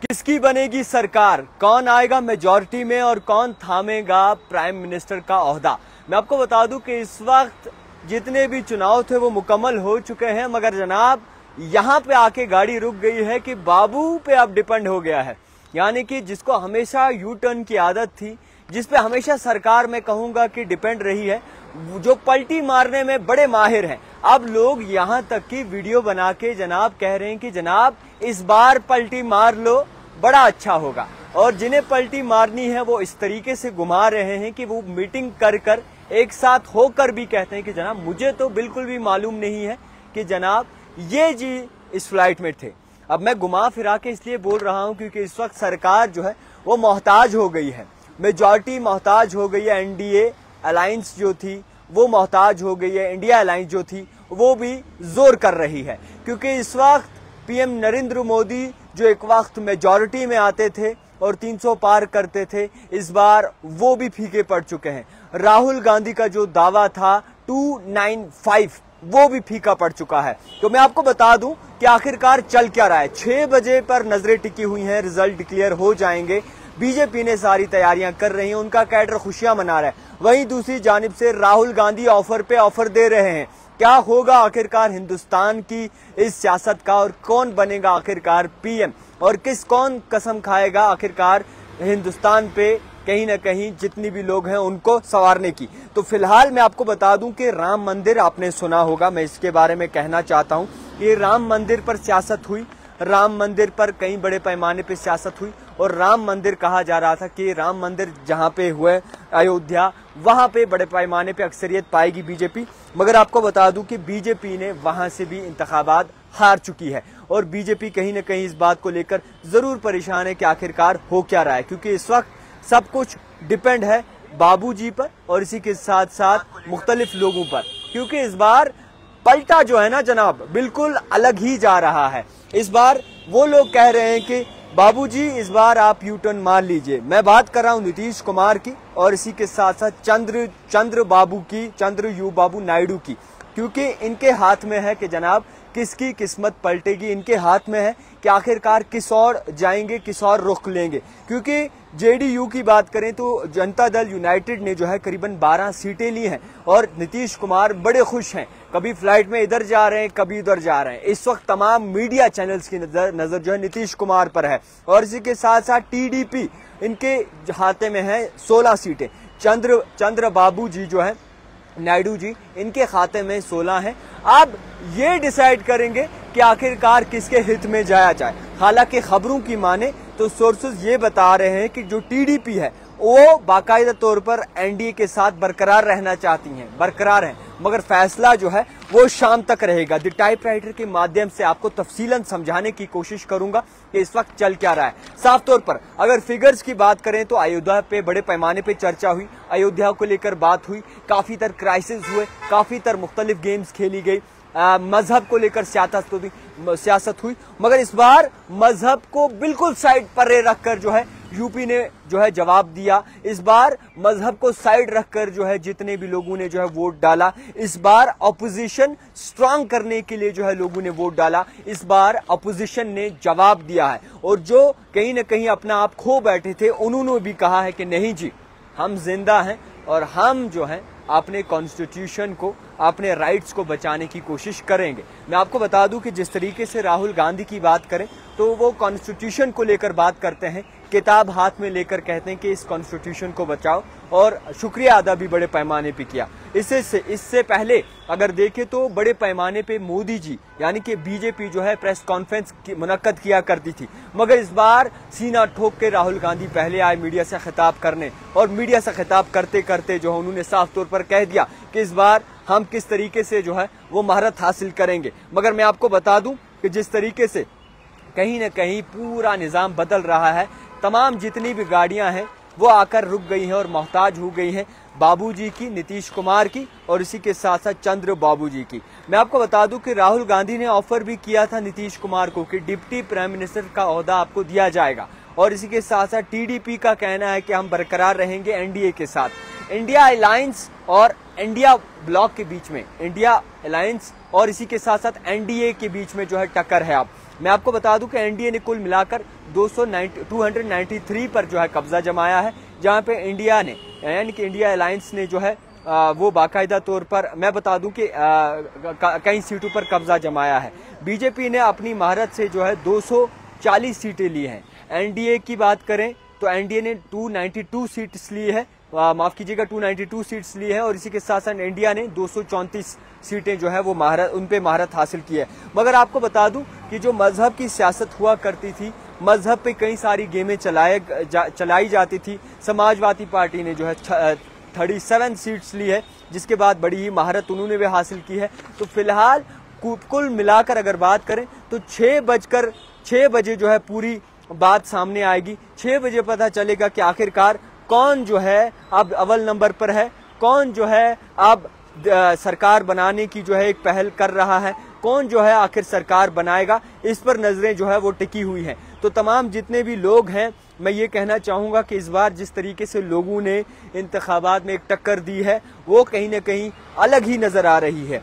किसकी बनेगी सरकार, कौन आएगा मेजॉरिटी में और कौन थामेगा प्राइम मिनिस्टर का ओहदा। मैं आपको बता दूं कि इस वक्त जितने भी चुनाव थे वो मुकम्मल हो चुके हैं, मगर जनाब यहाँ पे आके गाड़ी रुक गई है कि बाबू पे अब डिपेंड हो गया है। यानी कि जिसको हमेशा यू टर्न की आदत थी, जिस पे हमेशा सरकार मैं कहूंगा कि डिपेंड रही है, जो पलटी मारने में बड़े माहिर हैं, अब लोग यहाँ तक की वीडियो बना के जनाब कह रहे हैं कि जनाब इस बार पलटी मार लो, बड़ा अच्छा होगा। और जिन्हें पलटी मारनी है वो इस तरीके से घुमा रहे हैं कि वो मीटिंग कर कर एक साथ होकर भी कहते हैं कि जनाब मुझे तो बिल्कुल भी मालूम नहीं है कि जनाब ये जी इस फ्लाइट में थे। अब मैं घुमा फिरा के इसलिए बोल रहा हूं क्योंकि इस वक्त सरकार जो है वो मोहताज हो गई है, मेजॉरिटी मोहताज हो गई है। एनडीए अलायंस जो थी वो मोहताज हो गई है, इंडिया अलायंस जो थी वो भी जोर कर रही है, क्योंकि इस वक्त पीएम नरेंद्र मोदी जो एक वक्त मेजॉरिटी में आते थे और 300 पार करते थे, इस बार वो भी फीके पड़ चुके हैं। राहुल गांधी का जो दावा था 295 वो भी फीका पड़ चुका है। तो मैं आपको बता दूं कि आखिरकार चल क्या रहा है। 6 बजे पर नजरें टिकी हुई हैं, रिजल्ट डिक्लेयर हो जाएंगे। बीजेपी ने सारी तैयारियां कर रही है, उनका कैडर खुशियां मना रहा है। वहीं दूसरी जानिब से राहुल गांधी ऑफर पे ऑफर दे रहे हैं। क्या होगा आखिरकार हिंदुस्तान की इस सियासत का और कौन बनेगा आखिरकार पीएम और कौन कसम खाएगा आखिरकार हिंदुस्तान पे कहीं ना कहीं जितनी भी लोग हैं उनको संवारने की। तो फिलहाल मैं आपको बता दूं कि राम मंदिर आपने सुना होगा, मैं इसके बारे में कहना चाहता हूं कि राम मंदिर पर सियासत हुई, राम मंदिर पर कई बड़े पैमाने पे सियासत हुई और राम मंदिर कहा जा रहा था कि राम मंदिर जहां पे हुए अयोध्या, वहां पे बड़े पैमाने पे अक्सरियत पाएगी बीजेपी। मगर आपको बता दूं कि बीजेपी ने वहां से भी इंतखाबात हार चुकी है और बीजेपी कहीं ना कहीं इस बात को लेकर जरूर परेशान है कि आखिरकार हो क्या रहा है, क्योंकि इस वक्त सब कुछ डिपेंड है बाबूजी पर और इसी के साथ साथ मुख्तलिफ लोगों पर, क्योंकि इस बार पलटा जो है ना जनाब बिल्कुल अलग ही जा रहा है। इस बार वो लोग कह रहे हैं कि बाबूजी इस बार आप यू टर्न मार लीजिए। मैं बात कर रहा हूं नीतीश कुमार की और इसी के साथ साथ चंद्र बाबू नायडू की, क्योंकि इनके हाथ में है कि जनाब किसकी किस्मत पलटेगी। इनके हाथ में है कि आखिरकार किस और जाएंगे, किस और रुख लेंगे। क्योंकि जेडीयू की बात करें तो जनता दल यूनाइटेड ने जो है करीबन 12 सीटें ली हैं और नीतीश कुमार बड़े खुश हैं, कभी फ्लाइट में इधर जा रहे हैं, कभी उधर जा रहे हैं। इस वक्त तमाम मीडिया चैनल्स की नजर जो है नीतीश कुमार पर है और इसी के साथ साथ टीडीपी इनके हाथे में है 16 सीटें। चंद्र बाबू जी जो है नायडू जी, इनके खाते में 16 हैं। अब ये डिसाइड करेंगे कि आखिरकार किसके हित में जाया जाए। हालांकि खबरों की माने तो सोर्सेज ये बता रहे हैं कि जो टीडीपी है वो बाकायदा तौर पर एनडीए के साथ बरकरार रहना चाहती हैं, बरकरार हैं, मगर फैसला जो है वो शाम तक रहेगा। द टाइपराइटर के माध्यम से आपको तफसीलन समझाने की कोशिश करूंगा कि इस वक्त चल क्या रहा है। साफ तौर पर अगर फिगर्स की बात करें तो अयोध्या पे बड़े पैमाने पे चर्चा हुई, अयोध्या को लेकर बात हुई, काफी तर क्राइसिस हुए, काफी तर मुख्तलिफ गेम्स खेली गई, मजहब को लेकर सियासत हुई, मगर इस बार मजहब को बिल्कुल साइड पर रखकर जो है यूपी ने जो है जवाब दिया। इस बार मजहब को साइड रखकर जो है जितने भी लोगों ने जो है वोट डाला, इस बार अपोजिशन स्ट्रांग करने के लिए जो है लोगों ने वोट डाला। इस बार अपोजिशन ने जवाब दिया है और जो कहीं ना कहीं अपना आप खो बैठे थे उन्होंने भी कहा है कि नहीं जी, हम जिंदा हैं और हम जो है अपने कॉन्स्टिट्यूशन को, अपने राइट्स को बचाने की कोशिश करेंगे। मैं आपको बता दूं कि जिस तरीके से राहुल गांधी की बात करें तो वो कॉन्स्टिट्यूशन को लेकर बात करते हैं, किताब हाथ में लेकर कहते हैं कि इस कॉन्स्टिट्यूशन को बचाओ और शुक्रिया अदा भी बड़े पैमाने पे किया। इससे पहले अगर देखें तो बड़े पैमाने पे मोदी जी यानी कि बीजेपी जो है प्रेस कॉन्फ्रेंस मुनक्कद किया करती थी, मगर इस बार सीना ठोक के राहुल गांधी पहले आए मीडिया से खिताब करने और मीडिया से खिताब करते करते जो है उन्होंने साफ तौर पर कह दिया कि इस बार हम किस तरीके से जो है वो महारत हासिल करेंगे। मगर मैं आपको बता दूं कि जिस तरीके से कहीं न कहीं पूरा निजाम बदल रहा है, तमाम जितनी भी गाड़ियां हैं वो आकर रुक गई हैं और मोहताज हो गई हैं बाबूजी की, नीतीश कुमार की और इसी के साथ साथ चंद्र बाबूजी की। मैं आपको बता दूं कि राहुल गांधी ने ऑफर भी किया था नीतीश कुमार को कि डिप्टी प्राइम मिनिस्टर का ओहदा आपको दिया जाएगा और इसी के साथ साथ टीडीपी का कहना है कि हम बरकरार रहेंगे एनडीए के साथ। इंडिया अलायंस और इंडिया ब्लॉक के बीच में, इंडिया अलायंस और इसी के साथ साथ एनडीए के बीच में जो है टक्कर है। अब मैं आपको बता दूं कि एनडीए ने कुल मिलाकर 293 पर जो है कब्जा जमाया है, जहां पे इंडिया ने यानी कि इंडिया अलायंस ने जो है वो बाकायदा तौर पर मैं बता दूं कि कई सीटों पर कब्जा जमाया है। बीजेपी ने अपनी महारत से जो है 240 सीटें ली हैं। एनडीए की बात करें तो एनडीए ने 292 सीट्स ली है, माफ कीजिएगा 292 सीट्स ली है, और इसी के साथ साथ इंडिया ने 234 सीटें जो है वो महारत उन पे महारत हासिल की है। मगर आपको बता दूं कि जो मजहब की सियासत हुआ करती थी, मजहब पे कई सारी गेमें चलाई जाती थी। समाजवादी पार्टी ने जो है 37 सीट्स ली है, जिसके बाद बड़ी ही महारत उन्होंने भी हासिल की है। तो फिलहाल कुल मिलाकर अगर बात करें तो 6 बजे जो है पूरी बात सामने आएगी। 6 बजे पता चलेगा कि आखिरकार कौन जो है अब अव्वल नंबर पर है, कौन जो है अब सरकार बनाने की जो है एक पहल कर रहा है, कौन जो है आखिर सरकार बनाएगा, इस पर नजरें जो है वो टिकी हुई हैं। तो तमाम जितने भी लोग हैं, मैं ये कहना चाहूंगा कि इस बार जिस तरीके से लोगों ने इंतखाबात में एक टक्कर दी है वो कहीं ना कहीं अलग ही नजर आ रही है।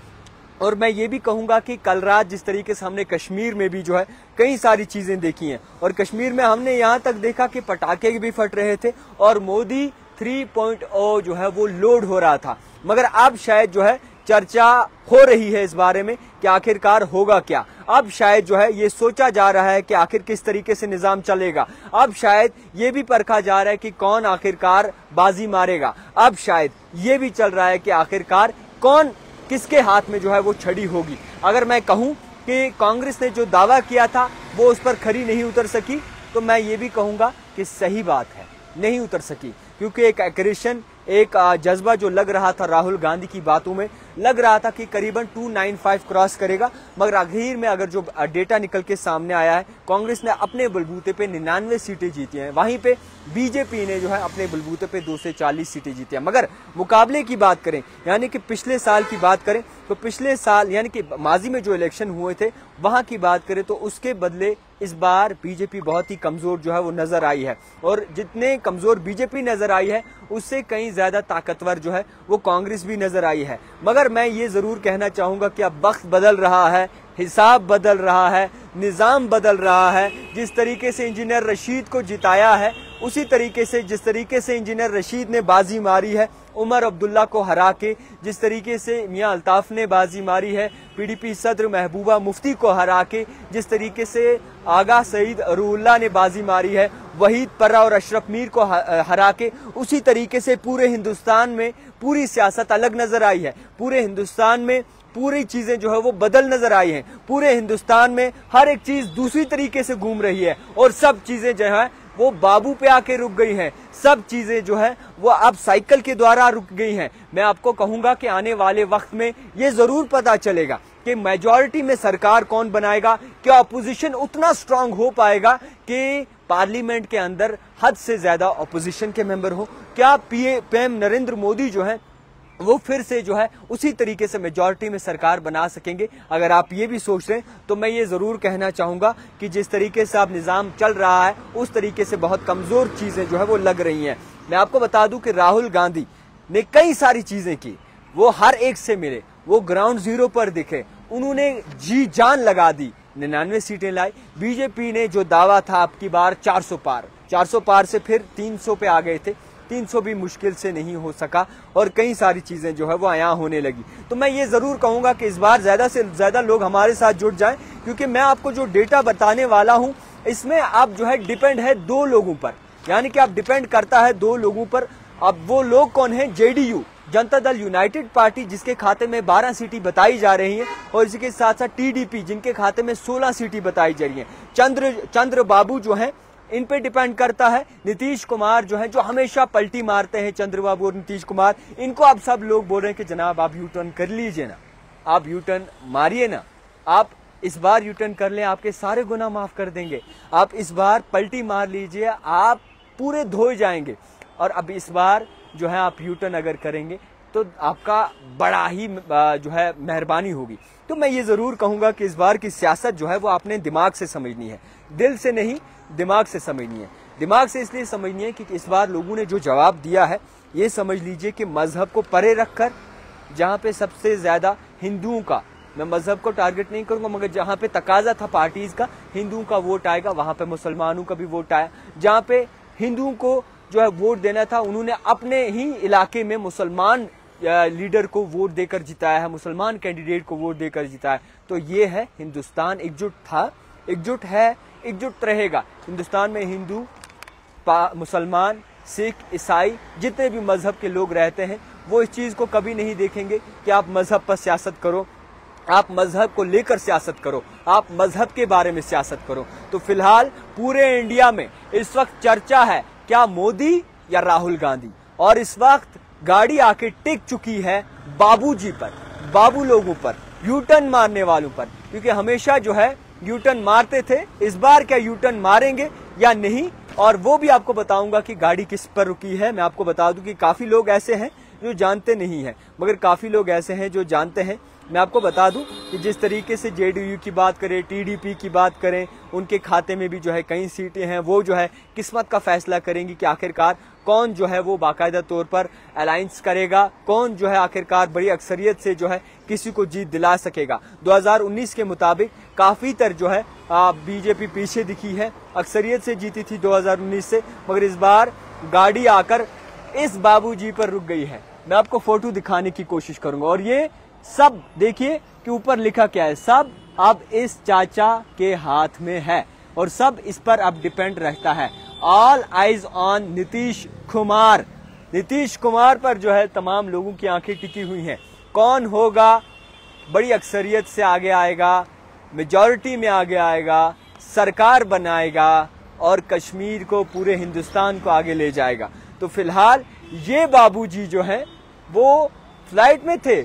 और मैं ये भी कहूंगा कि कल रात जिस तरीके से हमने कश्मीर में भी जो है कई सारी चीजें देखी हैं, और कश्मीर में हमने यहाँ तक देखा कि पटाखे भी फट रहे थे और मोदी 3.0 जो है वो लोड हो रहा था। मगर अब शायद जो है चर्चा हो रही है इस बारे में कि आखिरकार होगा क्या। अब शायद जो है ये सोचा जा रहा है कि आखिर किस तरीके से निजाम चलेगा। अब शायद ये भी परखा जा रहा है कि कौन आखिरकार बाजी मारेगा। अब शायद ये भी चल रहा है कि आखिरकार कौन किसके हाथ में जो है वो छड़ी होगी। अगर मैं कहूं कि कांग्रेस ने जो दावा किया था वो उस पर खरी नहीं उतर सकी, तो मैं ये भी कहूंगा कि सही बात है, नहीं उतर सकी, क्योंकि एक एग्रेशन, एक जज्बा जो लग रहा था राहुल गांधी की बातों में, लग रहा था कि करीबन 295 क्रॉस करेगा। मगर आखिर में अगर जो डेटा निकल के सामने आया है, कांग्रेस ने अपने बलबूते पे 99 सीटें जीती हैं, वहीं पे बीजेपी ने जो है अपने बलबूते पे 240 सीटें जीती हैं। मगर मुकाबले की बात करें, यानी कि पिछले साल की बात करें तो पिछले साल यानी कि माजी में जो इलेक्शन हुए थे वहां की बात करें तो उसके बदले इस बार बीजेपी बहुत ही कमजोर जो है वो नजर आई है। और जितने कमजोर बीजेपी नजर आई है उससे कहीं ज्यादा ताकतवर जो है वो कांग्रेस भी नजर आई है। मगर मैं ये जरूर कहना चाहूंगा कि अब वक्त बदल रहा है, हिसाब बदल रहा है, निजाम बदल रहा है। जिस तरीके से इंजीनियर रशीद को जिताया है, उसी तरीके से जिस तरीके से इंजीनियर रशीद ने बाजी मारी है उमर अब्दुल्ला को हरा के, जिस तरीके से मियां अल्ताफ ने बाजी मारी है पीडीपी सदर महबूबा मुफ्ती को हरा के, जिस तरीके से आगा सईद अरूल्ला ने बाजी मारी है वहीद पर्रा और अशरफ मीर को हरा के, उसी तरीके से पूरे हिंदुस्तान में पूरी सियासत अलग नजर आई है। पूरे हिंदुस्तान में पूरी चीजें जो है वो बदल नजर आई हैं। पूरे हिंदुस्तान में हर एक चीज दूसरी तरीके से घूम रही है और सब चीजें जो है वो बाबू पे आके रुक गई हैं। सब चीजें जो है वो अब साइकिल के द्वारा रुक गई हैं। मैं आपको कहूंगा कि आने वाले वक्त में ये जरूर पता चलेगा कि मेजॉरिटी में सरकार कौन बनाएगा, क्या अपोजिशन उतना स्ट्रांग हो पाएगा कि पार्लियामेंट के अंदर हद से ज्यादा अपोजिशन के मेंबर हो, क्या पीएम नरेंद्र मोदी जो है वो फिर से जो है उसी तरीके से मेजॉरिटी में सरकार बना सकेंगे। अगर आप ये भी सोच रहे हैं तो मैं ये जरूर कहना चाहूंगा कि जिस तरीके से अब निजाम चल रहा है उस तरीके से बहुत कमजोर चीजें जो है वो लग रही हैं। मैं आपको बता दूं कि राहुल गांधी ने कई सारी चीजें की, वो हर एक से मिले, वो ग्राउंड जीरो पर दिखे, उन्होंने जी जान लगा दी, 99 सीटें लाई। बीजेपी ने जो दावा था अब की बार 400 पार से फिर 300 पे आ गए थे, 300 भी मुश्किल से नहीं हो सका और कई सारी चीजें जो है वो आया होने लगी। तो मैं ये जरूर कहूंगा कि इस बार ज्यादा से ज्यादा लोग हमारे साथ जुड़ जाएं, क्योंकि मैं आपको जो डेटा बताने वाला हूं इसमें आप जो है डिपेंड है 2 लोगों पर, यानी कि आप डिपेंड करता है 2 लोगों पर। अब वो लोग कौन है? JDU, Janata Dal United party, जिसके खाते में 12 सीटें बताई जा रही हैं, और इसके साथ साथ टीडीपी जिनके खाते में 16 सीटें बताई जा रही हैं। चंद्र बाबू जो है इन पे डिपेंड करता है। नीतीश कुमार जो है, जो हमेशा पलटी मारते हैं, चंद्रबाबू और नीतीश कुमार, इनको अब सब लोग बोल रहे हैं कि जनाब आप यू टर्न कर लीजिए ना, आप यू टर्न मारिए ना, आप इस बार यू टर्न कर लें, आपके सारे गुनाह माफ कर देंगे, आप इस बार पलटी मार लीजिए, आप पूरे धोए जाएंगे। और अब इस बार जो है आप यू टर्न अगर करेंगे तो आपका बड़ा ही जो है मेहरबानी होगी। तो मैं ये जरूर कहूंगा कि इस बार की सियासत जो है वो आपने दिमाग से समझनी है, दिल से नहीं, दिमाग से समझनी है। दिमाग से इसलिए समझनी है कि इस बार लोगों ने जो जवाब दिया है ये समझ लीजिए कि मजहब को परे रखकर, जहां पे सबसे ज्यादा हिंदुओं का मैं मजहब को टारगेट नहीं करूंगा, मगर जहां पे तकाजा था पार्टीज का, हिंदुओं का वोट आएगा, वहां पे मुसलमानों का भी वोट आया। जहां पे हिंदुओं को जो है वोट देना था, उन्होंने अपने ही इलाके में मुसलमान लीडर को वोट देकर जिताया है, मुसलमान कैंडिडेट को वोट देकर जिताया। तो ये है हिंदुस्तान, एकजुट था, एकजुट है, एकजुट रहेगा। हिंदुस्तान में हिंदू, मुसलमान, सिख, ईसाई, जितने भी मजहब के लोग रहते हैं, वो इस चीज को कभी नहीं देखेंगे कि आप मजहब पर सियासत करो, आप मजहब को लेकर सियासत करो, आप मजहब के बारे में सियासत करो। तो फिलहाल पूरे इंडिया में इस वक्त चर्चा है क्या मोदी या राहुल गांधी, और इस वक्त गाड़ी आके टिक चुकी है बाबूजी पर, बाबू लोगों पर, यूटर्न मारने वालों पर, क्योंकि हमेशा जो है यूटर्न मारते थे। इस बार क्या यूटर्न मारेंगे या नहीं, और वो भी आपको बताऊंगा कि गाड़ी किस पर रुकी है। मैं आपको बता दूं कि काफी लोग ऐसे हैं जो जानते नहीं हैं, मगर काफी लोग ऐसे हैं जो जानते हैं। मैं आपको बता दूं कि जिस तरीके से जेडीयू की बात करें, टीडीपी की बात करें, उनके खाते में भी जो है कई सीटें हैं, वो जो है किस्मत का फैसला करेंगी कि आखिरकार कौन जो है वो बाकायदा तौर पर अलायंस करेगा, कौन जो है आखिरकार बड़ी अक्सरियत से जो है किसी को जीत दिला सकेगा। 2019 के मुताबिक काफी तर जो है बीजेपी पीछे दिखी है, अक्सरियत से जीती थी 2019 से, मगर इस बार गाड़ी आकर इस बाबूजी पर रुक गई है। मैं आपको फोटो दिखाने की कोशिश करूंगा, और ये सब देखिए कि ऊपर लिखा क्या है, सब अब इस चाचा के हाथ में है, और सब इस पर अब डिपेंड रहता है। All eyes on Nitish Kumar. Nitish Kumar पर जो है तमाम लोगों की आंखें टिकी हुई हैं। कौन होगा बड़ी अक्सरियत से आगे आएगा, मेजॉरिटी में आगे आएगा, सरकार बनाएगा और कश्मीर को, पूरे हिंदुस्तान को आगे ले जाएगा। तो फिलहाल ये बाबूजी जो है वो फ्लाइट में थे,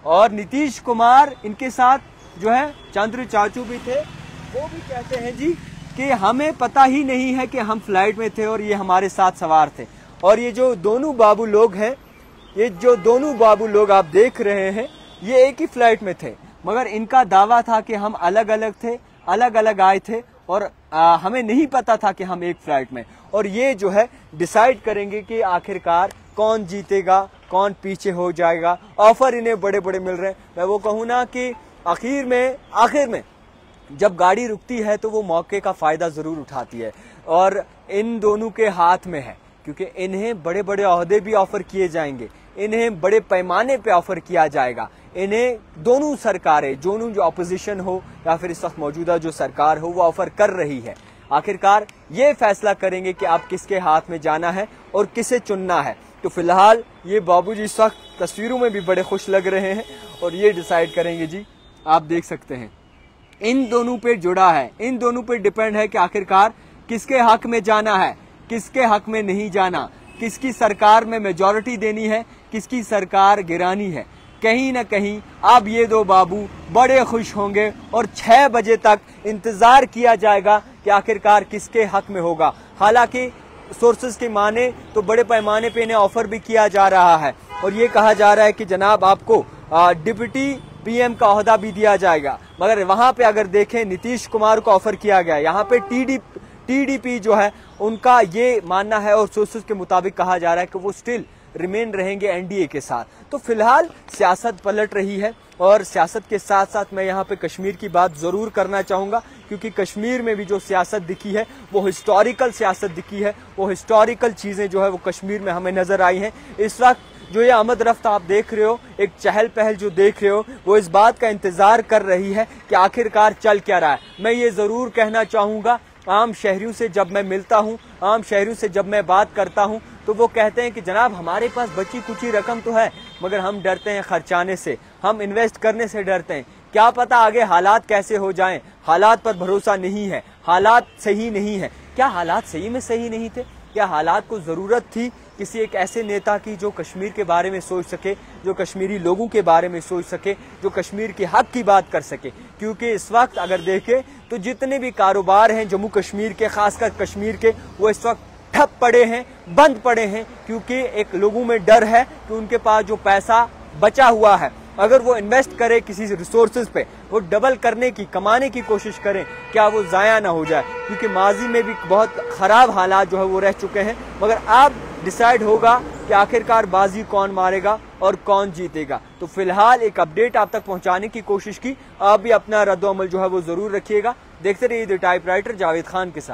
और नीतीश कुमार इनके साथ जो है चंद्र चाचू भी थे। वो भी कहते हैं जी कि हमें पता ही नहीं है कि हम फ्लाइट में थे और ये हमारे साथ सवार थे। और ये जो दोनों बाबू लोग हैं, ये जो दोनों बाबू लोग आप देख रहे हैं, ये एक ही फ्लाइट में थे, मगर इनका दावा था कि हम अलग अलग थे, अलग अलग आए थे, और हमें नहीं पता था कि हम एक फ्लाइट में। और ये जो है डिसाइड करेंगे कि आखिरकार कौन जीतेगा, कौन पीछे हो जाएगा। ऑफर इन्हें बड़े बड़े मिल रहे हैं। मैं वो कहूँ ना कि आखिर में जब गाड़ी रुकती है तो वो मौके का फायदा जरूर उठाती है, और इन दोनों के हाथ में है, क्योंकि इन्हें बड़े बड़े ओहदे भी ऑफर किए जाएंगे, इन्हें बड़े पैमाने पे ऑफर किया जाएगा। इन्हें दोनों सरकारें, दोनों जो अपोजिशन हो या फिर इस वक्त मौजूदा जो सरकार हो, वो ऑफर कर रही है। आखिरकार ये फैसला करेंगे कि आप किसके हाथ में जाना है और किसे चुनना है। तो फिलहाल ये बाबूजी इस वक्त तस्वीरों में भी बड़े खुश लग रहे हैं, और ये डिसाइड करेंगे जी, आप देख सकते हैं। इन दोनों पे जुड़ा है, इन दोनों पे डिपेंड है कि आखिरकार किसके हक में जाना है, किसके हक में नहीं जाना, किसकी सरकार में मेजॉरिटी देनी है, किसकी सरकार गिरानी है। कहीं ना कहीं अब ये दो बाबू बड़े खुश होंगे, और 6 बजे तक इंतजार किया जाएगा कि आखिरकार किसके हक में होगा। हालांकि सोर्सेज की माने तो बड़े पैमाने पे इन्हें ऑफर भी किया जा रहा है, और ये कहा जा रहा है कि जनाब आपको डिप्टी पीएम का ओहदा भी दिया जाएगा। मगर वहां पे अगर देखें, नीतीश कुमार को ऑफर किया गया, यहाँ पे टीडीपी जो है उनका ये मानना है, और सोर्सेज के मुताबिक कहा जा रहा है कि वो स्टिल रिमेन रहेंगे एनडीए के साथ। तो फिलहाल सियासत पलट रही है, और सियासत के साथ साथ मैं यहाँ पे कश्मीर की बात जरूर करना चाहूंगा, क्योंकि कश्मीर में भी जो सियासत दिखी है वो हिस्टोरिकल सियासत दिखी है, वो हिस्टोरिकल चीजें जो है वो कश्मीर में हमें नजर आई हैं। इस वक्त जो ये आमद रफ्त आप देख रहे हो, एक चहल पहल जो देख रहे हो, वो इस बात का इंतजार कर रही है कि आखिरकार चल क्या रहा है। मैं ये जरूर कहना चाहूंगा, आम शहरियों से जब मैं मिलता हूँ, आम शहरियों से जब मैं बात करता हूँ, तो वो कहते हैं कि जनाब हमारे पास बची कुची रकम तो है, मगर हम डरते हैं खर्चाने से, हम इन्वेस्ट करने से डरते हैं। क्या पता आगे हालात कैसे हो जाएं, हालात पर भरोसा नहीं है, हालात सही नहीं है। क्या हालात सही में सही नहीं थे? क्या हालात को जरूरत थी किसी एक ऐसे नेता की जो कश्मीर के बारे में सोच सके, जो कश्मीरी लोगों के बारे में सोच सके, जो कश्मीर के हक की बात कर सके? क्योंकि इस वक्त अगर देखें तो जितने भी कारोबार हैं जम्मू कश्मीर के, खासकर कश्मीर के, वो इस वक्त ठप पड़े हैं, बंद पड़े हैं, क्योंकि एक लोगों में डर है कि उनके पास जो पैसा बचा हुआ है, अगर वो इन्वेस्ट करे किसी रिसोर्सेज पे, वो डबल करने की, कमाने की कोशिश करें, क्या वो जाया ना हो जाए। क्योंकि माजी में भी बहुत खराब हालात जो है वो रह चुके हैं। मगर अब डिसाइड होगा कि आखिरकार बाजी कौन मारेगा और कौन जीतेगा। तो फिलहाल एक अपडेट आप तक पहुंचाने की कोशिश की। आप भी अपना रद्द अमल जो है वो जरूर रखिएगा। देखते रहिए द टाइपराइटर जावेद खान के साथ।